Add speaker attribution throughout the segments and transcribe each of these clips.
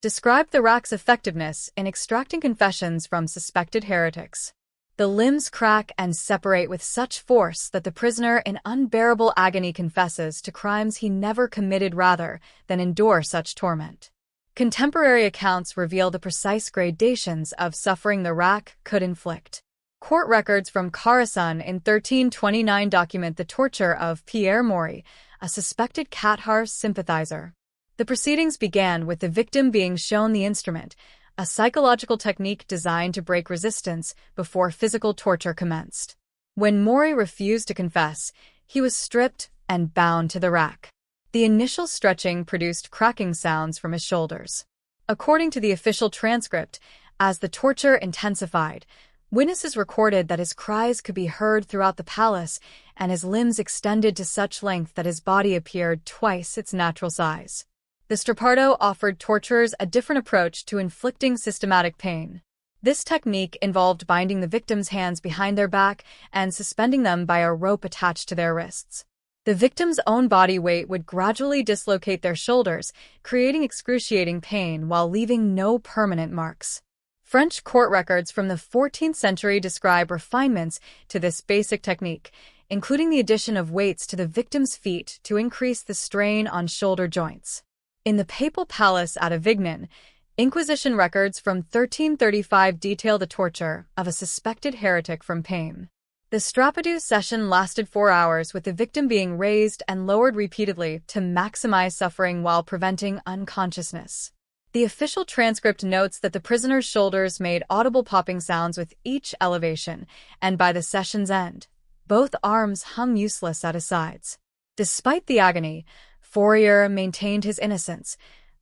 Speaker 1: described the rack's effectiveness in extracting confessions from suspected heretics. The limbs crack and separate with such force that the prisoner in unbearable agony confesses to crimes he never committed rather than endure such torment. Contemporary accounts reveal the precise gradations of suffering the rack could inflict. Court records from Cologne in 1329 document the torture of Pierre Maury, a suspected Cathar sympathizer. The proceedings began with the victim being shown the instrument, a psychological technique designed to break resistance before physical torture commenced. When Maury refused to confess, he was stripped and bound to the rack. The initial stretching produced cracking sounds from his shoulders. According to the official transcript, as the torture intensified, witnesses recorded that his cries could be heard throughout the palace and his limbs extended to such length that his body appeared twice its natural size. The strappado offered torturers a different approach to inflicting systematic pain. This technique involved binding the victim's hands behind their back and suspending them by a rope attached to their wrists. The victim's own body weight would gradually dislocate their shoulders, creating excruciating pain while leaving no permanent marks. French court records from the 14th century describe refinements to this basic technique, including the addition of weights to the victim's feet to increase the strain on shoulder joints. In the papal palace at Avignon, Inquisition records from 1335 detail the torture of a suspected heretic from pain. The strappado session lasted 4 hours, with the victim being raised and lowered repeatedly to maximize suffering while preventing unconsciousness. The official transcript notes that the prisoner's shoulders made audible popping sounds with each elevation, and by the session's end, both arms hung useless at his sides. Despite the agony, Fourier maintained his innocence,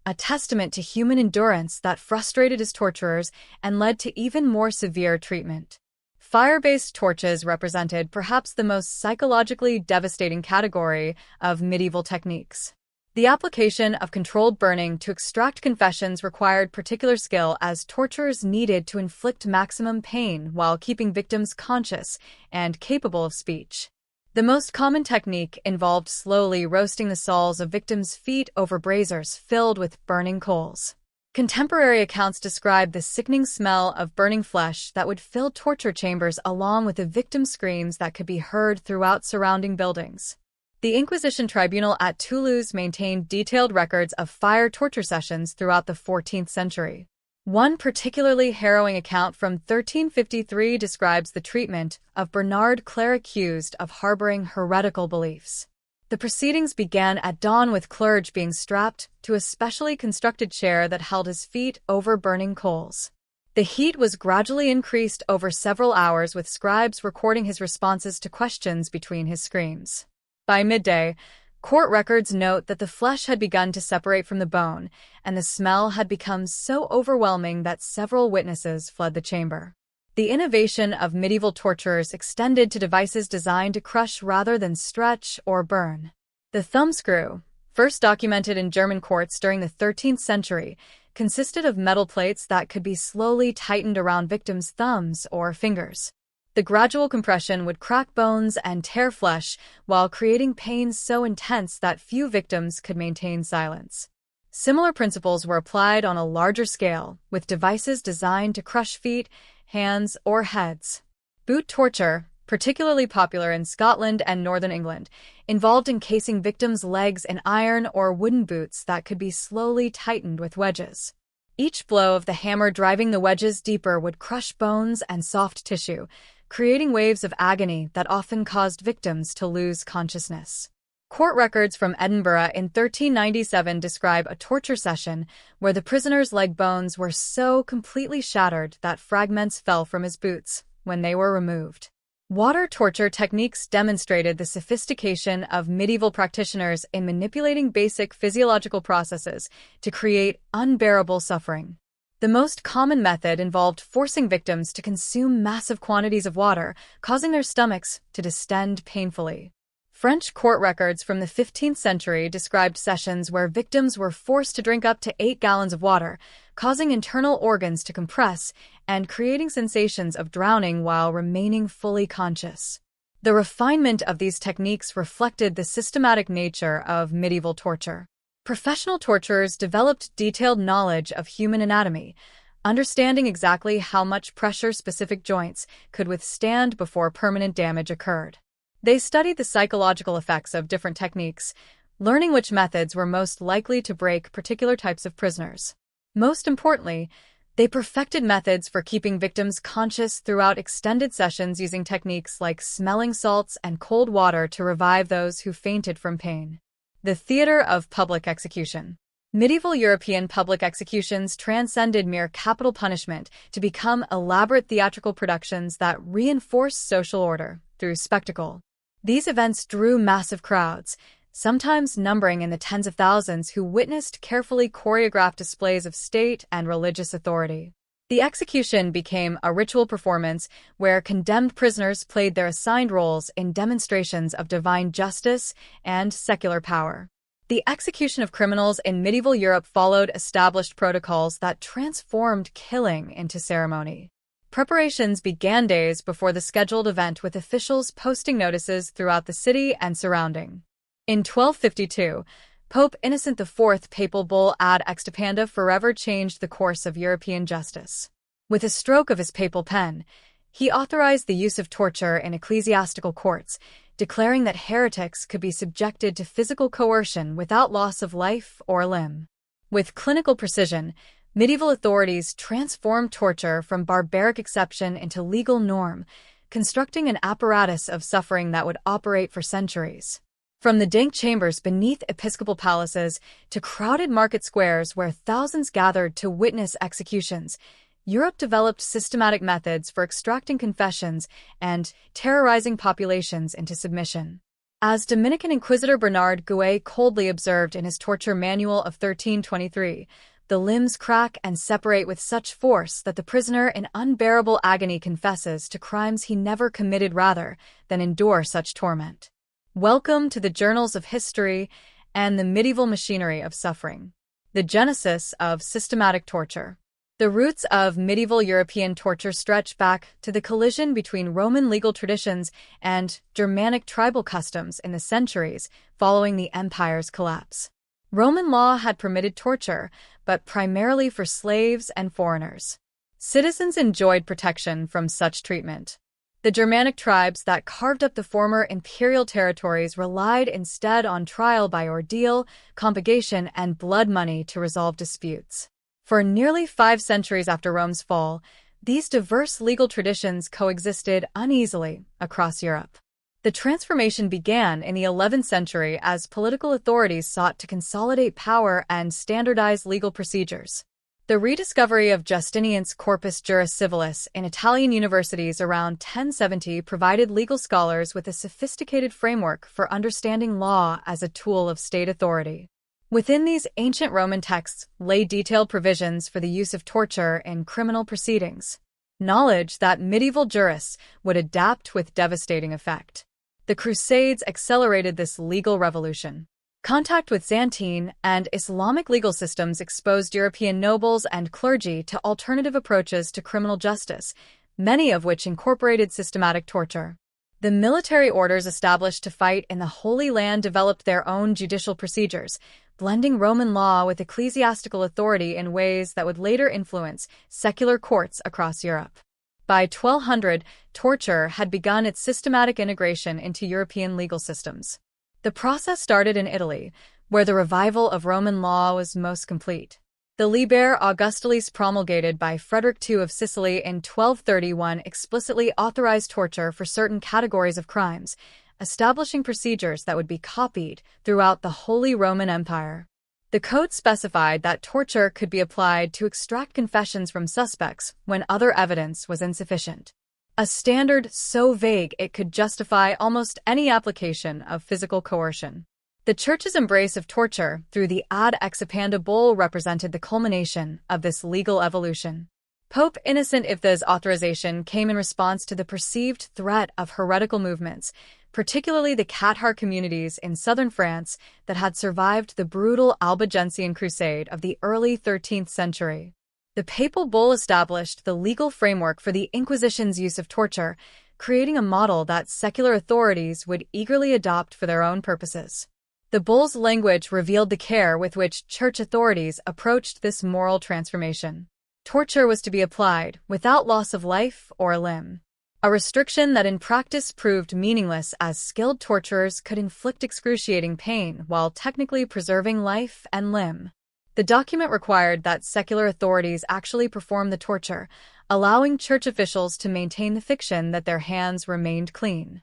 Speaker 1: a testament to human endurance that frustrated his torturers and led to even more severe treatment. Fire-based torches represented perhaps the most psychologically devastating category of medieval techniques. The application of controlled burning to extract confessions required particular skill, as torturers needed to inflict maximum pain while keeping victims conscious and capable of speech. The most common technique involved slowly roasting the soles of victims' feet over braziers filled with burning coals. Contemporary accounts describe the sickening smell of burning flesh that would fill torture chambers, along with the victims' screams that could be heard throughout surrounding buildings. The Inquisition tribunal at Toulouse maintained detailed records of fire torture sessions throughout the 14th century. One particularly harrowing account from 1353 describes the treatment of Bernard Clare, accused of harboring heretical beliefs. The proceedings began at dawn, with clergy being strapped to a specially constructed chair that held his feet over burning coals. The heat was gradually increased over several hours, with scribes recording his responses to questions between his screams. By midday, court records note that the flesh had begun to separate from the bone, and the smell had become so overwhelming that several witnesses fled the chamber. The innovation of medieval torturers extended to devices designed to crush rather than stretch or burn. The thumbscrew, first documented in German courts during the 13th century, consisted of metal plates that could be slowly tightened around victims' thumbs or fingers. The gradual compression would crack bones and tear flesh, while creating pain so intense that few victims could maintain silence. Similar principles were applied on a larger scale, with devices designed to crush feet, hands, or heads. Boot torture, particularly popular in Scotland and northern England, involved encasing victims' legs in iron or wooden boots that could be slowly tightened with wedges. Each blow of the hammer driving the wedges deeper would crush bones and soft tissue, creating waves of agony that often caused victims to lose consciousness. Court records from Edinburgh in 1397 describe a torture session where the prisoner's leg bones were so completely shattered that fragments fell from his boots when they were removed. Water torture techniques demonstrated the sophistication of medieval practitioners in manipulating basic physiological processes to create unbearable suffering. The most common method involved forcing victims to consume massive quantities of water, causing their stomachs to distend painfully. French court records from the 15th century described sessions where victims were forced to drink up to 8 gallons of water, causing internal organs to compress and creating sensations of drowning while remaining fully conscious. The refinement of these techniques reflected the systematic nature of medieval torture. Professional torturers developed detailed knowledge of human anatomy, understanding exactly how much pressure specific joints could withstand before permanent damage occurred. They studied the psychological effects of different techniques, learning which methods were most likely to break particular types of prisoners. Most importantly, they perfected methods for keeping victims conscious throughout extended sessions using techniques like smelling salts and cold water to revive those who fainted from pain. The theater of public execution. Medieval European public executions transcended mere capital punishment to become elaborate theatrical productions that reinforced social order through spectacle. These events drew massive crowds, sometimes numbering in the tens of thousands, who witnessed carefully choreographed displays of state and religious authority. The execution became a ritual performance where condemned prisoners played their assigned roles in demonstrations of divine justice and secular power. The execution of criminals in medieval Europe followed established protocols that transformed killing into ceremony. Preparations began days before the scheduled event, with officials posting notices throughout the city and surrounding. In 1252, Pope Innocent IV's papal bull Ad Extirpanda forever changed the course of European justice. With a stroke of his papal pen, he authorized the use of torture in ecclesiastical courts, declaring that heretics could be subjected to physical coercion without loss of life or limb. With clinical precision, medieval authorities transformed torture from barbaric exception into legal norm, constructing an apparatus of suffering that would operate for centuries. From the dank chambers beneath episcopal palaces to crowded market squares where thousands gathered to witness executions, Europe developed systematic methods for extracting confessions and terrorizing populations into submission. As Dominican Inquisitor Bernard Gouet coldly observed in his torture manual of 1323, the limbs crack and separate with such force that the prisoner in unbearable agony confesses to crimes he never committed rather than endure such torment. Welcome to the journals of history and the medieval machinery of suffering. The genesis of systematic torture. The roots of medieval European torture stretch back to the collision between Roman legal traditions and Germanic tribal customs in the centuries following the empire's collapse. Roman law had permitted torture, but primarily for slaves and foreigners. Citizens enjoyed protection from such treatment. The Germanic tribes that carved up the former imperial territories relied instead on trial by ordeal, compurgation, and blood money to resolve disputes. For nearly 5 centuries after Rome's fall, these diverse legal traditions coexisted uneasily across Europe. The transformation began in the 11th century as political authorities sought to consolidate power and standardize legal procedures. The rediscovery of Justinian's Corpus Juris Civilis in Italian universities around 1070 provided legal scholars with a sophisticated framework for understanding law as a tool of state authority. Within these ancient Roman texts lay detailed provisions for the use of torture in criminal proceedings, knowledge that medieval jurists would adapt with devastating effect. The Crusades accelerated this legal revolution. Contact with Byzantine and Islamic legal systems exposed European nobles and clergy to alternative approaches to criminal justice, many of which incorporated systematic torture. The military orders established to fight in the Holy Land developed their own judicial procedures, blending Roman law with ecclesiastical authority in ways that would later influence secular courts across Europe. By 1200, torture had begun its systematic integration into European legal systems. The process started in Italy, where the revival of Roman law was most complete. The Liber Augustilis promulgated by Frederick II of Sicily in 1231 explicitly authorized torture for certain categories of crimes, establishing procedures that would be copied throughout the Holy Roman Empire. The code specified that torture could be applied to extract confessions from suspects when other evidence was insufficient. A standard so vague it could justify almost any application of physical coercion. The Church's embrace of torture through the Ad Extirpanda bull represented the culmination of this legal evolution. Pope Innocent IV's authorization came in response to the perceived threat of heretical movements, particularly the Cathar communities in southern France that had survived the brutal Albigensian crusade of the early 13th century. The papal bull established the legal framework for the Inquisition's use of torture, creating a model that secular authorities would eagerly adopt for their own purposes. The bull's language revealed the care with which church authorities approached this moral transformation. Torture was to be applied without loss of life or limb, a restriction that in practice proved meaningless as skilled torturers could inflict excruciating pain while technically preserving life and limb. The document required that secular authorities actually perform the torture, allowing church officials to maintain the fiction that their hands remained clean.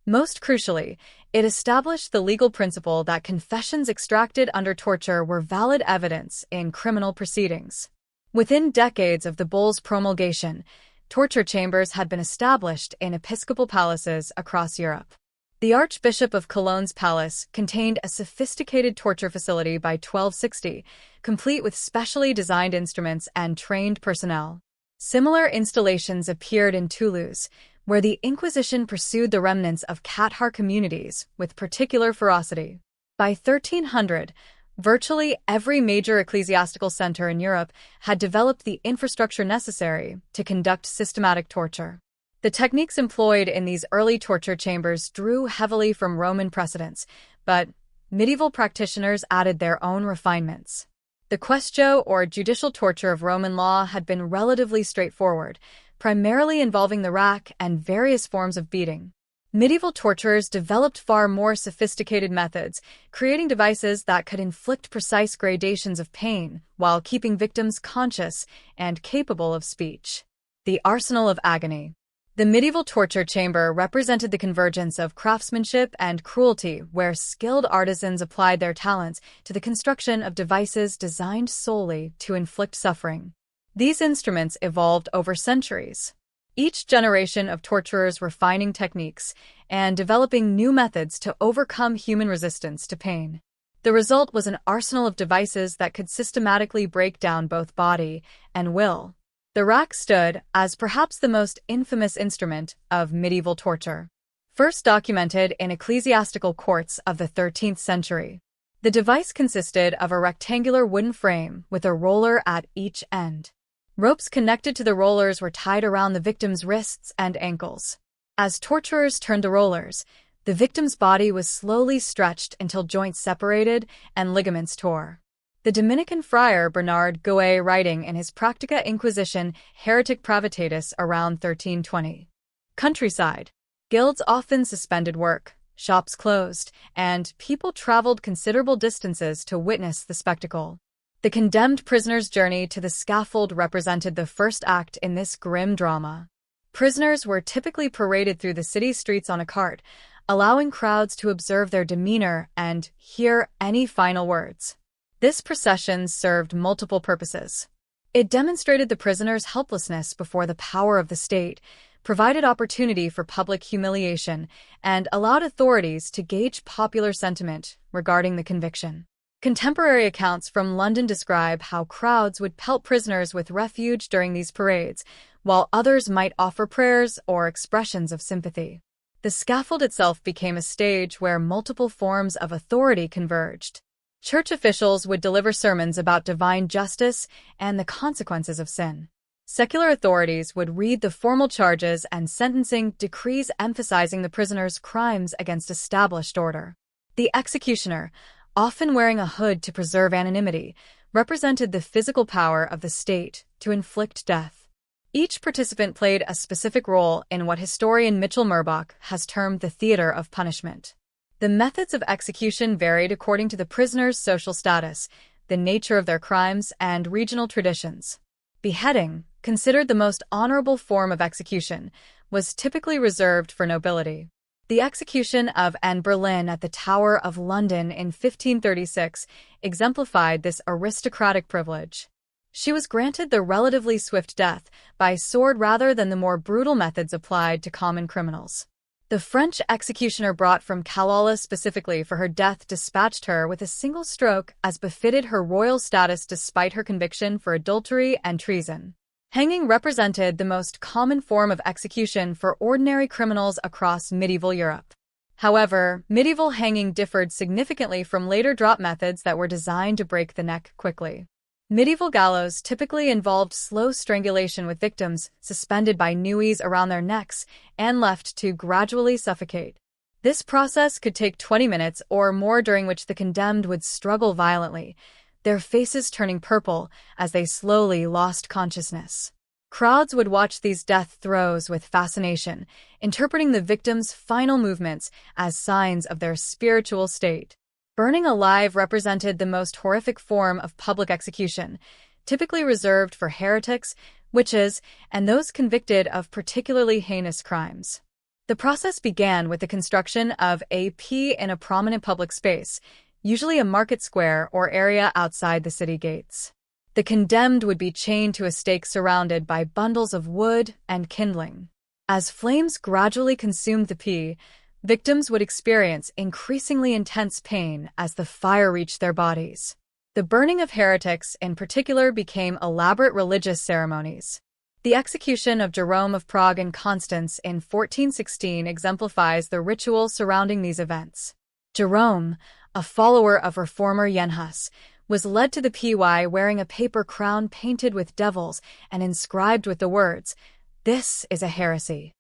Speaker 1: Most crucially, it established the legal principle that confessions extracted under torture were valid evidence in criminal proceedings. Within decades of the bull's promulgation, torture chambers had been established in episcopal palaces across Europe. The Archbishop of Cologne's palace contained a sophisticated torture facility by 1260, complete with specially designed instruments and trained personnel. Similar installations appeared in Toulouse, where the Inquisition pursued the remnants of Cathar communities with particular ferocity. By 1300, virtually every major ecclesiastical center in Europe had developed the infrastructure necessary to conduct systematic torture. The techniques employed in these early torture chambers drew heavily from Roman precedents, but medieval practitioners added their own refinements. The quaestio, or judicial torture of Roman law, had been relatively straightforward, primarily involving the rack and various forms of beating. Medieval torturers developed far more sophisticated methods, creating devices that could inflict precise gradations of pain while keeping victims conscious and capable of speech. The arsenal of agony. The medieval torture chamber represented the convergence of craftsmanship and cruelty, where skilled artisans applied their talents to the construction of devices designed solely to inflict suffering. These instruments evolved over centuries, each generation of torturers refining techniques and developing new methods to overcome human resistance to pain. The result was an arsenal of devices that could systematically break down both body and will. The rack stood as perhaps the most infamous instrument of medieval torture. First documented in ecclesiastical courts of the 13th century, the device consisted of a rectangular wooden frame with a roller at each end. Ropes connected to the rollers were tied around the victim's wrists and ankles. As torturers turned the rollers, the victim's body was slowly stretched until joints separated and ligaments tore. The Dominican friar Bernard Gouet, writing in his Practica Inquisition Heretic Pravitatis around 1320. Countryside. Guilds often suspended work, shops closed, and people traveled considerable distances to witness the spectacle. The condemned prisoner's journey to the scaffold represented the first act in this grim drama. Prisoners were typically paraded through the city streets on a cart, allowing crowds to observe their demeanor and hear any final words. This procession served multiple purposes. It demonstrated the prisoner's helplessness before the power of the state, provided opportunity for public humiliation, and allowed authorities to gauge popular sentiment regarding the conviction. Contemporary accounts from London describe how crowds would pelt prisoners with refuge during these parades, while others might offer prayers or expressions of sympathy. The scaffold itself became a stage where multiple forms of authority converged. Church officials would deliver sermons about divine justice and the consequences of sin. Secular authorities would read the formal charges and sentencing decrees emphasizing the prisoner's crimes against established order. The executioner, often wearing a hood to preserve anonymity, represented the physical power of the state to inflict death. Each participant played a specific role in what historian Mitchell Murbach has termed the theater of punishment. The methods of execution varied according to the prisoner's social status, the nature of their crimes, and regional traditions. Beheading, considered the most honorable form of execution, was typically reserved for nobility. The execution of Anne Boleyn at the Tower of London in 1536 exemplified this aristocratic privilege. She was granted the relatively swift death by sword rather than the more brutal methods applied to common criminals. The French executioner brought from Cologne specifically for her death dispatched her with a single stroke as befitted her royal status despite her conviction for adultery and treason. Hanging represented the most common form of execution for ordinary criminals across medieval Europe. However, medieval hanging differed significantly from later drop methods that were designed to break the neck quickly. Medieval gallows typically involved slow strangulation with victims suspended by nooses around their necks and left to gradually suffocate. This process could take 20 minutes or more, during which the condemned would struggle violently, their faces turning purple as they slowly lost consciousness. Crowds would watch these death throes with fascination, interpreting the victims' final movements as signs of their spiritual state. Burning alive represented the most horrific form of public execution, typically reserved for heretics, witches, and those convicted of particularly heinous crimes. The process began with the construction of a P in a prominent public space, usually a market square or area outside the city gates. The condemned would be chained to a stake surrounded by bundles of wood and kindling. As flames gradually consumed the P, victims would experience increasingly intense pain as the fire reached their bodies. The burning of heretics, in particular, became elaborate religious ceremonies. The execution of Jerome of Prague and Constance in 1416 exemplifies the ritual surrounding these events. Jerome, a follower of reformer Jan Hus, was led to the PY wearing a paper crown painted with devils and inscribed with the words, "This is a heresy."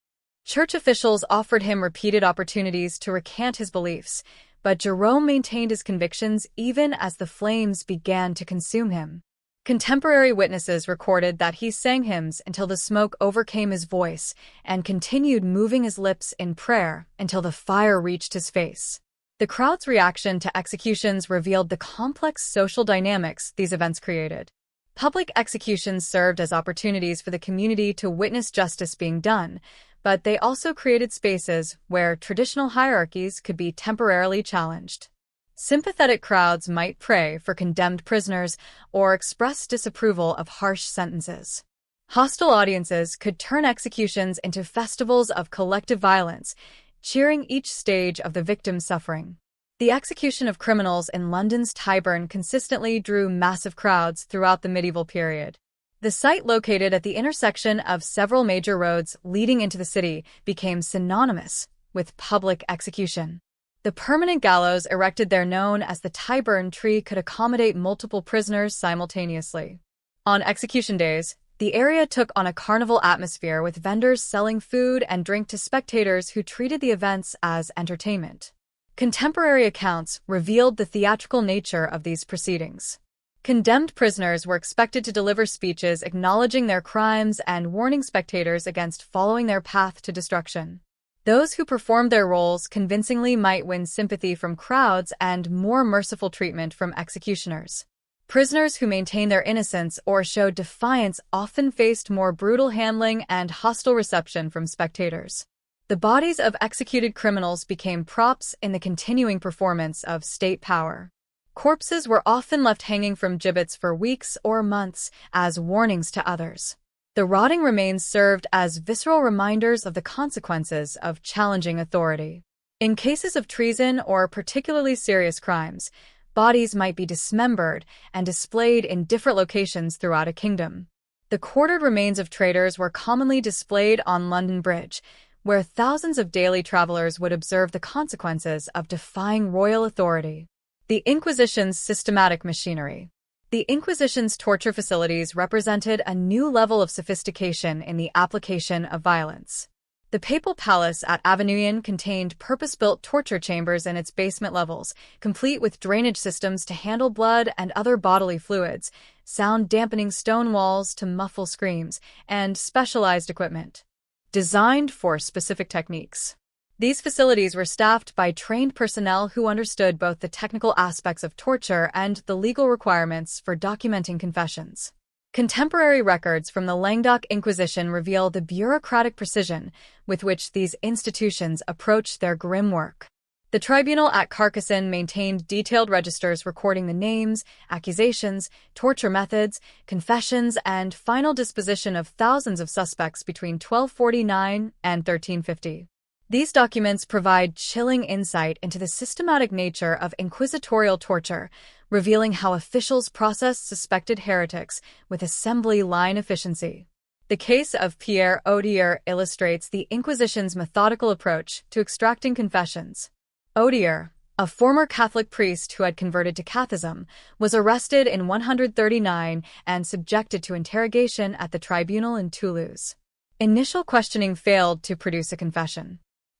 Speaker 1: Church officials offered him repeated opportunities to recant his beliefs, but Jerome maintained his convictions even as the flames began to consume him. Contemporary witnesses recorded that he sang hymns until the smoke overcame his voice and continued moving his lips in prayer until the fire reached his face. The crowd's reaction to executions revealed the complex social dynamics these events created. Public executions served as opportunities for the community to witness justice being done, but they also created spaces where traditional hierarchies could be temporarily challenged. Sympathetic crowds might pray for condemned prisoners or express disapproval of harsh sentences. Hostile audiences could turn executions into festivals of collective violence, cheering each stage of the victim's suffering. The execution of criminals in London's Tyburn consistently drew massive crowds throughout the medieval period. The site, located at the intersection of several major roads leading into the city, became synonymous with public execution. The permanent gallows erected there, known as the Tyburn tree, could accommodate multiple prisoners simultaneously. On execution days, the area took on a carnival atmosphere, with vendors selling food and drink to spectators who treated the events as entertainment. Contemporary accounts revealed the theatrical nature of these proceedings. Condemned prisoners were expected to deliver speeches acknowledging their crimes and warning spectators against following their path to destruction. Those who performed their roles convincingly might win sympathy from crowds and more merciful treatment from executioners. Prisoners who maintained their innocence or showed defiance often faced more brutal handling and hostile reception from spectators. The bodies of executed criminals became props in the continuing performance of state power. Corpses were often left hanging from gibbets for weeks or months as warnings to others. The rotting remains served as visceral reminders of the consequences of challenging authority. In cases of treason or particularly serious crimes, bodies might be dismembered and displayed in different locations throughout a kingdom. The quartered remains of traitors were commonly displayed on London Bridge, where thousands of daily travelers would observe the consequences of defying royal authority. The Inquisition's systematic machinery. The Inquisition's torture facilities represented a new level of sophistication in the application of violence. The papal palace at Avignon contained purpose-built torture chambers in its basement levels, complete with drainage systems to handle blood and other bodily fluids, sound-dampening stone walls to muffle screams, and specialized equipment designed for specific techniques. These facilities were staffed by trained personnel who understood both the technical aspects of torture and the legal requirements for documenting confessions. Contemporary records from the Languedoc Inquisition reveal the bureaucratic precision with which these institutions approached their grim work. The tribunal at Carcassonne maintained detailed registers recording the names, accusations, torture methods, confessions, and final disposition of thousands of suspects between 1249 and 1350. These documents provide chilling insight into the systematic nature of inquisitorial torture, revealing how officials processed suspected heretics with assembly line efficiency. The case of Pierre Odier illustrates the Inquisition's methodical approach to extracting confessions. Odier, a former Catholic priest who had converted to Catholicism, was arrested in 139 and subjected to interrogation at the tribunal in Toulouse. Initial questioning failed to produce a confession.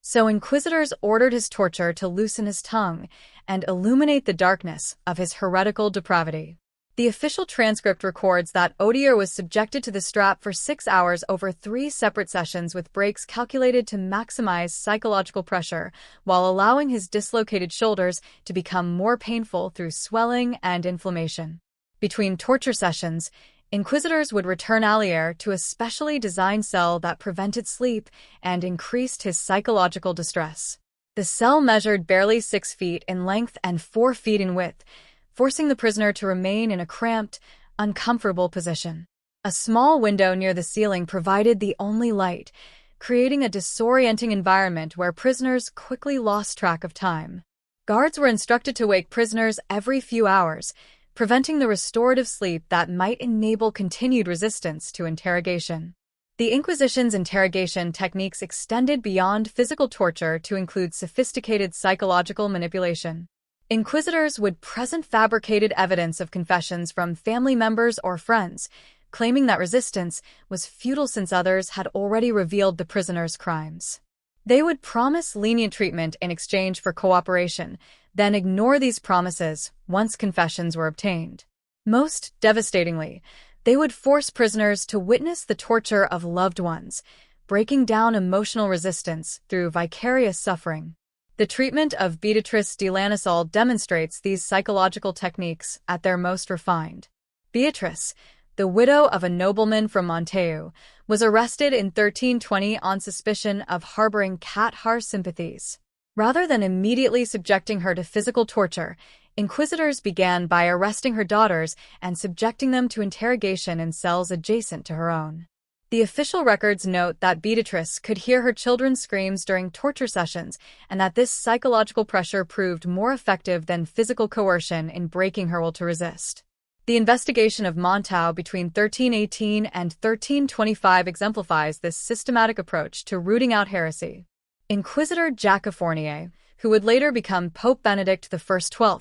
Speaker 1: So inquisitors ordered his torture to loosen his tongue and illuminate the darkness of his heretical depravity. The official transcript records that Odier was subjected to the strap for 6 hours over 3 separate sessions with breaks calculated to maximize psychological pressure, while allowing his dislocated shoulders to become more painful through swelling and inflammation. Between torture sessions, inquisitors would return Allier to a specially designed cell that prevented sleep and increased his psychological distress. The cell measured barely 6 feet in length and 4 feet in width, forcing the prisoner to remain in a cramped, uncomfortable position. A small window near the ceiling provided the only light, creating a disorienting environment where prisoners quickly lost track of time. Guards were instructed to wake prisoners every few hours, preventing the restorative sleep that might enable continued resistance to interrogation. The Inquisition's interrogation techniques extended beyond physical torture to include sophisticated psychological manipulation. Inquisitors would present fabricated evidence of confessions from family members or friends, claiming that resistance was futile since others had already revealed the prisoner's crimes. They would promise lenient treatment in exchange for cooperation, then ignore these promises once confessions were obtained. Most devastatingly, they would force prisoners to witness the torture of loved ones, breaking down emotional resistance through vicarious suffering. The treatment of Beatrice de Lanesole demonstrates these psychological techniques at their most refined. Beatrice, the widow of a nobleman from Montaix, was arrested in 1320 on suspicion of harboring Cathar sympathies. Rather than immediately subjecting her to physical torture, inquisitors began by arresting her daughters and subjecting them to interrogation in cells adjacent to her own. The official records note that Beatrice could hear her children's screams during torture sessions and that this psychological pressure proved more effective than physical coercion in breaking her will to resist. The investigation of Montaix between 1318 and 1325 exemplifies this systematic approach to rooting out heresy. Inquisitor Jacques Fournier, who would later become Pope Benedict XII,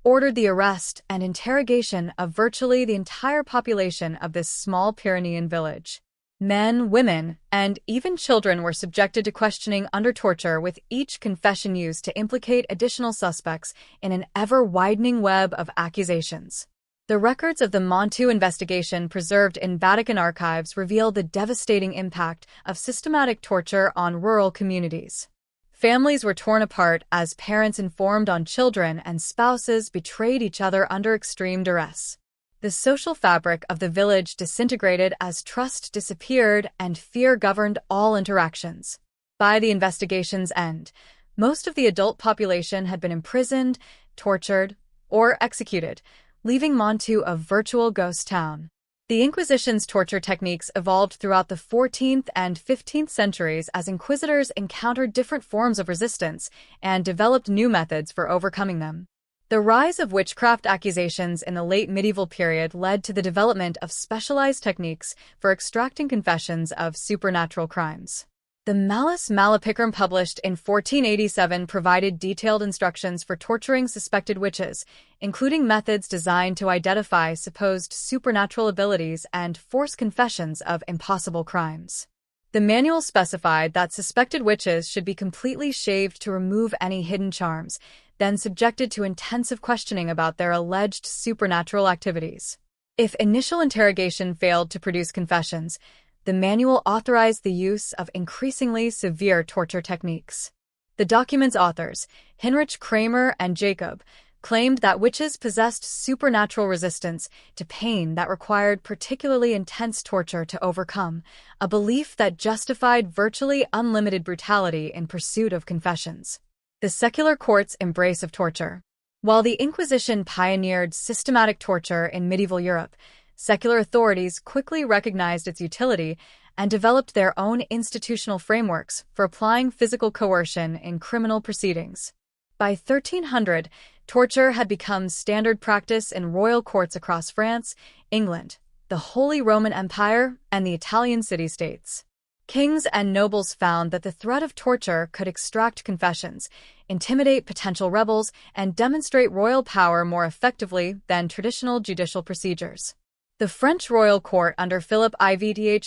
Speaker 1: ordered the arrest and interrogation of virtually the entire population of this small Pyrenean village. Men, women, and even children were subjected to questioning under torture, with each confession used to implicate additional suspects in an ever-widening web of accusations. The records of the Montaix investigation preserved in Vatican archives reveal the devastating impact of systematic torture on rural communities. Families were torn apart as parents informed on children and spouses betrayed each other under extreme duress. The social fabric of the village disintegrated as trust disappeared and fear governed all interactions. By the investigation's end, most of the adult population had been imprisoned, tortured, or executed, leaving Montaix a virtual ghost town. The Inquisition's torture techniques evolved throughout the 14th and 15th centuries as inquisitors encountered different forms of resistance and developed new methods for overcoming them. The rise of witchcraft accusations in the late medieval period led to the development of specialized techniques for extracting confessions of supernatural crimes. The Malus Maleficarum, published in 1487, provided detailed instructions for torturing suspected witches, including methods designed to identify supposed supernatural abilities and force confessions of impossible crimes. The manual specified that suspected witches should be completely shaved to remove any hidden charms, then subjected to intensive questioning about their alleged supernatural activities. If initial interrogation failed to produce confessions, the manual authorized the use of increasingly severe torture techniques. The document's authors, Heinrich Kramer and Jacob, claimed that witches possessed supernatural resistance to pain that required particularly intense torture to overcome, a belief that justified virtually unlimited brutality in pursuit of confessions. The secular court's embrace of torture. While the Inquisition pioneered systematic torture in medieval Europe, secular authorities quickly recognized its utility and developed their own institutional frameworks for applying physical coercion in criminal proceedings. By 1300, torture had become standard practice in royal courts across France, England, the Holy Roman Empire, and the Italian city-states. Kings and nobles found that the threat of torture could extract confessions, intimidate potential rebels, and demonstrate royal power more effectively than traditional judicial procedures. The French royal court under Philip IV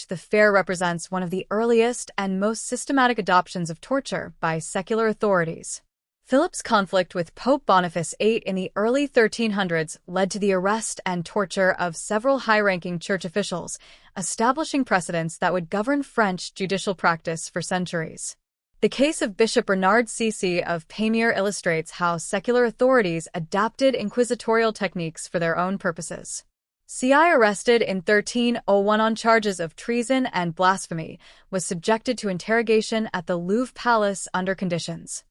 Speaker 1: the Fair represents one of the earliest and most systematic adoptions of torture by secular authorities. Philip's conflict with Pope Boniface VIII in the early 1300s led to the arrest and torture of several high-ranking church officials, establishing precedents that would govern French judicial practice for centuries. The case of Bishop Bernard Cc of Pamiers illustrates how secular authorities adapted inquisitorial techniques for their own purposes. CI, arrested in 1301 on charges of treason and blasphemy, was subjected to interrogation at the Louvre Palace under conditions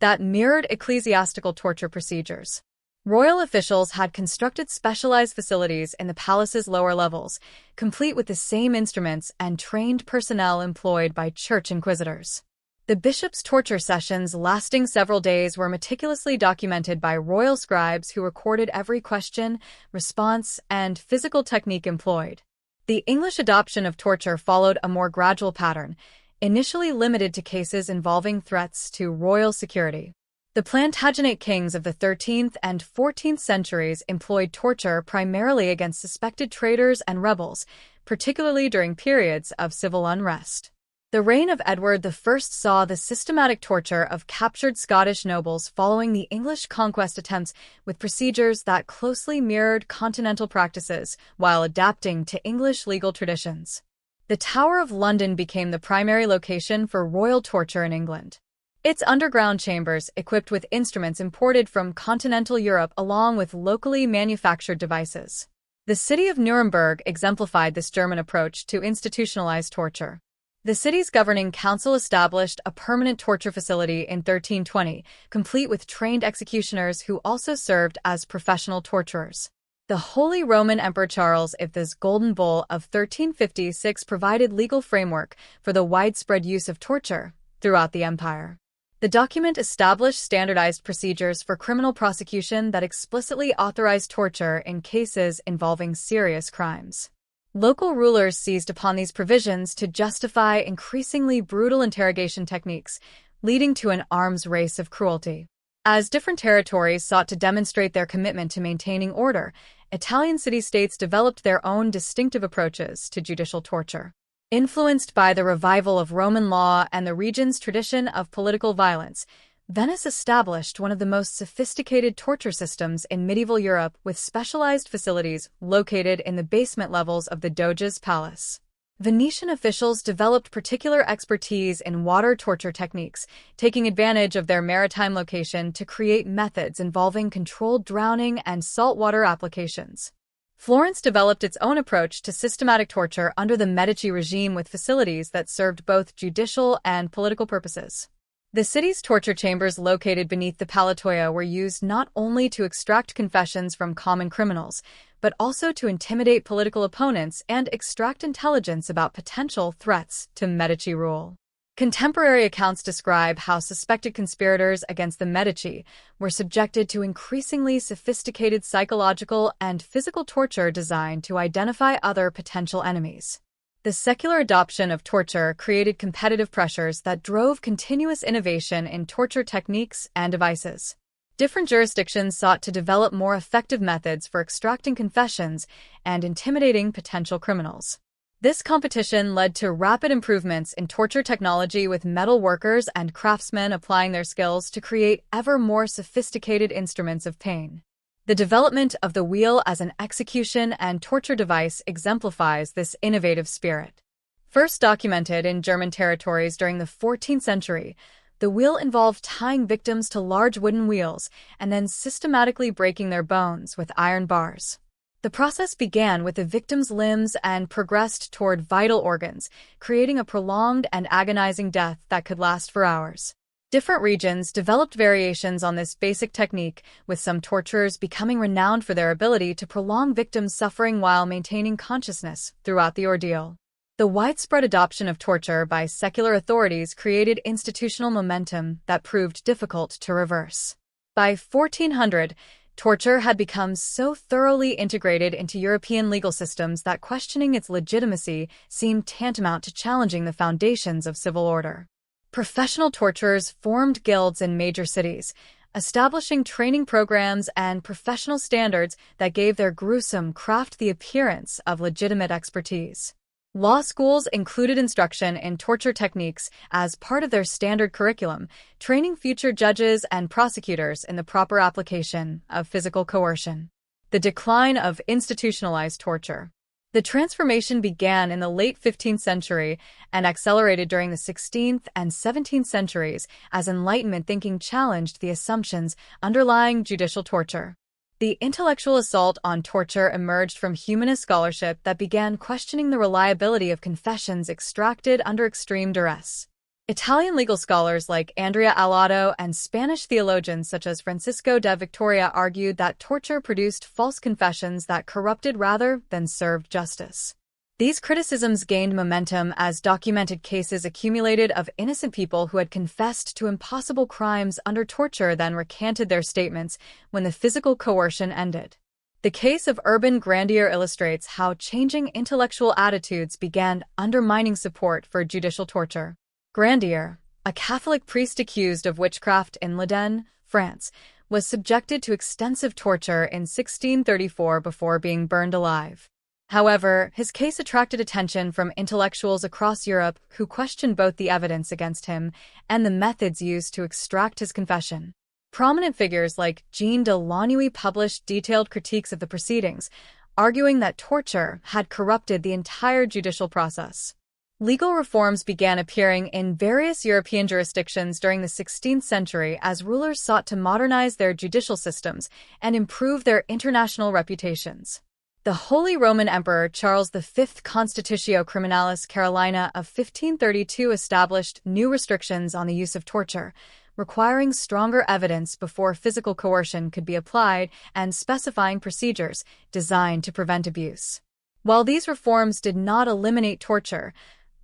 Speaker 1: that mirrored ecclesiastical torture procedures. Royal officials had constructed specialized facilities in the palace's lower levels, complete with the same instruments and trained personnel employed by church inquisitors. The bishop's torture sessions, lasting several days, were meticulously documented by royal scribes who recorded every question, response, and physical technique employed. The English adoption of torture followed a more gradual pattern, initially limited to cases involving threats to royal security. The Plantagenet kings of the 13th and 14th centuries employed torture primarily against suspected traitors and rebels, particularly during periods of civil unrest. The reign of Edward I saw the systematic torture of captured Scottish nobles following the English conquest attempts, with procedures that closely mirrored continental practices while adapting to English legal traditions. The Tower of London became the primary location for royal torture in England. Its underground chambers, equipped with instruments imported from continental Europe along with locally manufactured devices. The city of Nuremberg exemplified this German approach to institutionalized torture. The city's governing council established a permanent torture facility in 1320, complete with trained executioners who also served as professional torturers. The Holy Roman Emperor Charles V's Golden Bull of 1356 provided legal framework for the widespread use of torture throughout the empire. The document established standardized procedures for criminal prosecution that explicitly authorized torture in cases involving serious crimes. Local rulers seized upon these provisions to justify increasingly brutal interrogation techniques, leading to an arms race of cruelty. As different territories sought to demonstrate their commitment to maintaining order, Italian city-states developed their own distinctive approaches to judicial torture. Influenced by the revival of Roman law and the region's tradition of political violence, Venice established one of the most sophisticated torture systems in medieval Europe, with specialized facilities located in the basement levels of the Doge's palace. Venetian officials developed particular expertise in water torture techniques, taking advantage of their maritime location to create methods involving controlled drowning and saltwater applications. Florence developed its own approach to systematic torture under the Medici regime, with facilities that served both judicial and political purposes. The city's torture chambers, located beneath the Palatoia, were used not only to extract confessions from common criminals, but also to intimidate political opponents and extract intelligence about potential threats to Medici rule. Contemporary accounts describe how suspected conspirators against the Medici were subjected to increasingly sophisticated psychological and physical torture designed to identify other potential enemies. The secular adoption of torture created competitive pressures that drove continuous innovation in torture techniques and devices. Different jurisdictions sought to develop more effective methods for extracting confessions and intimidating potential criminals. This competition led to rapid improvements in torture technology, with metal workers and craftsmen applying their skills to create ever more sophisticated instruments of pain. The development of the wheel as an execution and torture device exemplifies this innovative spirit. First documented in German territories during the 14th century, the wheel involved tying victims to large wooden wheels and then systematically breaking their bones with iron bars. The process began with the victim's limbs and progressed toward vital organs, creating a prolonged and agonizing death that could last for hours. Different regions developed variations on this basic technique, with some torturers becoming renowned for their ability to prolong victims' suffering while maintaining consciousness throughout the ordeal. The widespread adoption of torture by secular authorities created institutional momentum that proved difficult to reverse. By 1400, torture had become so thoroughly integrated into European legal systems that questioning its legitimacy seemed tantamount to challenging the foundations of civil order. Professional torturers formed guilds in major cities, establishing training programs and professional standards that gave their gruesome craft the appearance of legitimate expertise. Law schools included instruction in torture techniques as part of their standard curriculum, training future judges and prosecutors in the proper application of physical coercion. The decline of institutionalized torture. The transformation began in the late 15th century and accelerated during the 16th and 17th centuries as Enlightenment thinking challenged the assumptions underlying judicial torture. The intellectual assault on torture emerged from humanist scholarship that began questioning the reliability of confessions extracted under extreme duress. Italian legal scholars like Andrea Alato and Spanish theologians such as Francisco de Victoria argued that torture produced false confessions that corrupted rather than served justice. These criticisms gained momentum as documented cases accumulated of innocent people who had confessed to impossible crimes under torture then recanted their statements when the physical coercion ended. The case of urban grandeur illustrates how changing intellectual attitudes began undermining support for judicial torture. Grandeur, a Catholic priest accused of witchcraft in Leden, France, was subjected to extensive torture in 1634 before being burned alive. However, his case attracted attention from intellectuals across Europe who questioned both the evidence against him and the methods used to extract his confession. Prominent figures like Jean de Launoy published detailed critiques of the proceedings, arguing that torture had corrupted the entire judicial process. Legal reforms began appearing in various European jurisdictions during the 16th century as rulers sought to modernize their judicial systems and improve their international reputations. The Holy Roman Emperor Charles V Constitutio Criminalis Carolina of 1532 established new restrictions on the use of torture, requiring stronger evidence before physical coercion could be applied and specifying procedures designed to prevent abuse. While these reforms did not eliminate torture,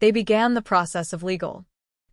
Speaker 1: they began the process of legal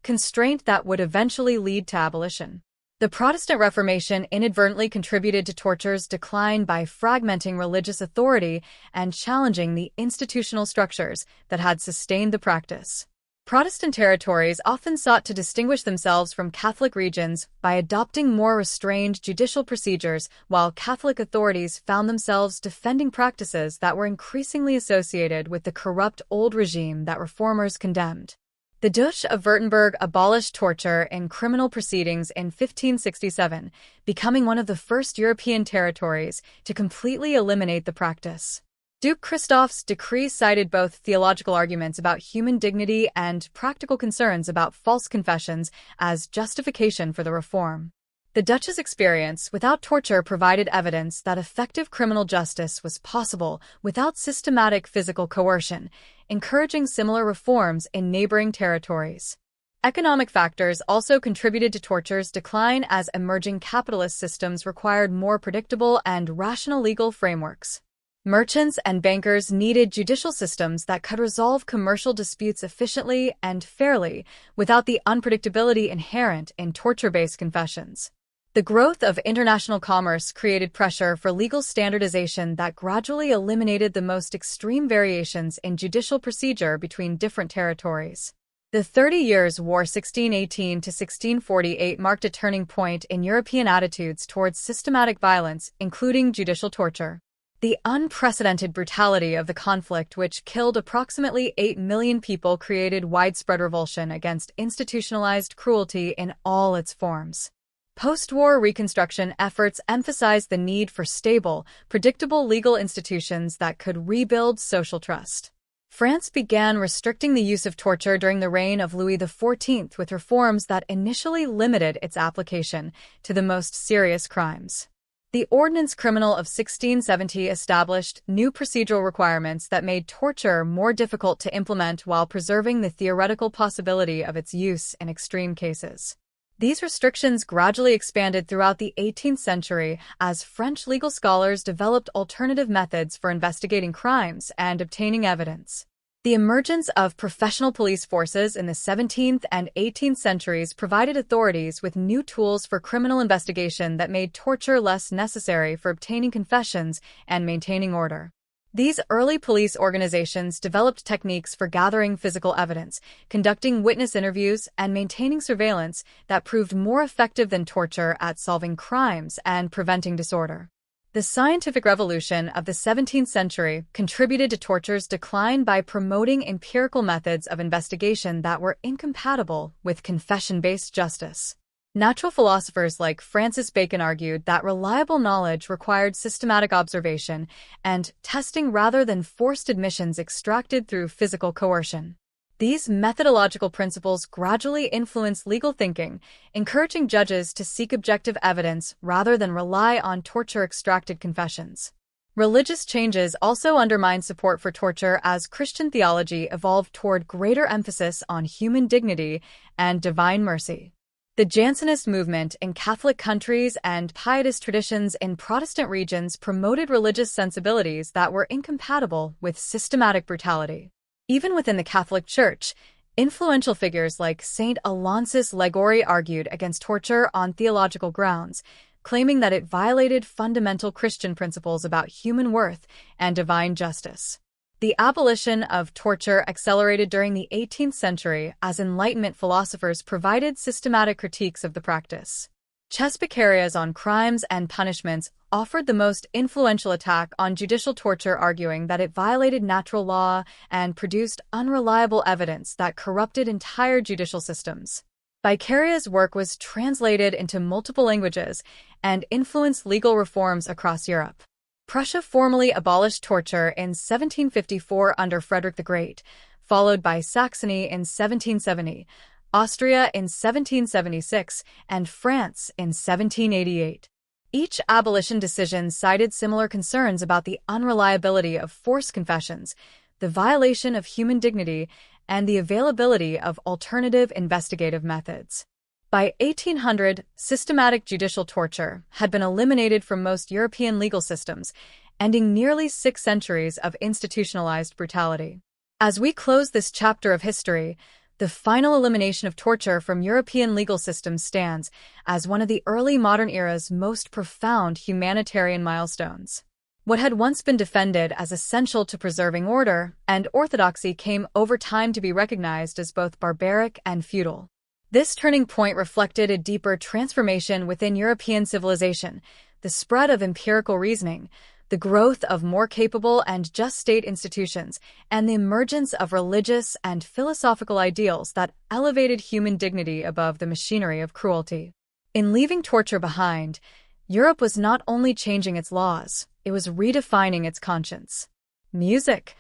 Speaker 1: constraint that would eventually lead to abolition. The Protestant Reformation inadvertently contributed to torture's decline by fragmenting religious authority and challenging the institutional structures that had sustained the practice. Protestant territories often sought to distinguish themselves from Catholic regions by adopting more restrained judicial procedures, while Catholic authorities found themselves defending practices that were increasingly associated with the corrupt old regime that reformers condemned. The Duchy of Württemberg abolished torture in criminal proceedings in 1567, becoming one of the first European territories to completely eliminate the practice. Duke Christoph's decree cited both theological arguments about human dignity and practical concerns about false confessions as justification for the reform. The Duchess' experience without torture provided evidence that effective criminal justice was possible without systematic physical coercion, encouraging similar reforms in neighboring territories. Economic factors also contributed to torture's decline as emerging capitalist systems required more predictable and rational legal frameworks. Merchants and bankers needed judicial systems that could resolve commercial disputes efficiently and fairly without the unpredictability inherent in torture-based confessions. The growth of international commerce created pressure for legal standardization that gradually eliminated the most extreme variations in judicial procedure between different territories. The 30 Years' War 1618 to 1648 marked a turning point in European attitudes towards systematic violence, including judicial torture. The unprecedented brutality of the conflict, which killed approximately 8 million people, created widespread revulsion against institutionalized cruelty in all its forms. Post-war reconstruction efforts emphasized the need for stable, predictable legal institutions that could rebuild social trust. France began restricting the use of torture during the reign of Louis XIV with reforms that initially limited its application to the most serious crimes. The Ordinance Criminal of 1670 established new procedural requirements that made torture more difficult to implement while preserving the theoretical possibility of its use in extreme cases. These restrictions gradually expanded throughout the 18th century as French legal scholars developed alternative methods for investigating crimes and obtaining evidence. The emergence of professional police forces in the 17th and 18th centuries provided authorities with new tools for criminal investigation that made torture less necessary for obtaining confessions and maintaining order. These early police organizations developed techniques for gathering physical evidence, conducting witness interviews, and maintaining surveillance that proved more effective than torture at solving crimes and preventing disorder. The scientific revolution of the 17th century contributed to torture's decline by promoting empirical methods of investigation that were incompatible with confession-based justice. Natural philosophers like Francis Bacon argued that reliable knowledge required systematic observation and testing rather than forced admissions extracted through physical coercion. These methodological principles gradually influenced legal thinking, encouraging judges to seek objective evidence rather than rely on torture-extracted confessions. Religious changes also undermined support for torture as Christian theology evolved toward greater emphasis on human dignity and divine mercy. The Jansenist movement in Catholic countries and Pietist traditions in Protestant regions promoted religious sensibilities that were incompatible with systematic brutality. Even within the Catholic Church, influential figures like Saint Alonsus Liguori argued against torture on theological grounds, claiming that it violated fundamental Christian principles about human worth and divine justice. The abolition of torture accelerated during the 18th century as Enlightenment philosophers provided systematic critiques of the practice. Perspicaria's on Crimes and Punishments offered the most influential attack on judicial torture, arguing that it violated natural law and produced unreliable evidence that corrupted entire judicial systems. Perspicaria's work was translated into multiple languages and influenced legal reforms across Europe. Prussia formally abolished torture in 1754 under Frederick the Great, followed by Saxony in 1770, Austria in 1776, and France in 1788. Each abolition decision cited similar concerns about the unreliability of forced confessions, the violation of human dignity, and the availability of alternative investigative methods. By 1800, systematic judicial torture had been eliminated from most European legal systems, ending nearly 6 centuries of institutionalized brutality. As we close this chapter of history, the final elimination of torture from European legal systems stands as one of the early modern era's most profound humanitarian milestones. What had once been defended as essential to preserving order and orthodoxy came over time to be recognized as both barbaric and feudal. This turning point reflected a deeper transformation within European civilization, the spread of empirical reasoning, the growth of more capable and just state institutions, and the emergence of religious and philosophical ideals that elevated human dignity above the machinery of cruelty. In leaving torture behind, Europe was not only changing its laws, it was redefining its conscience. Music,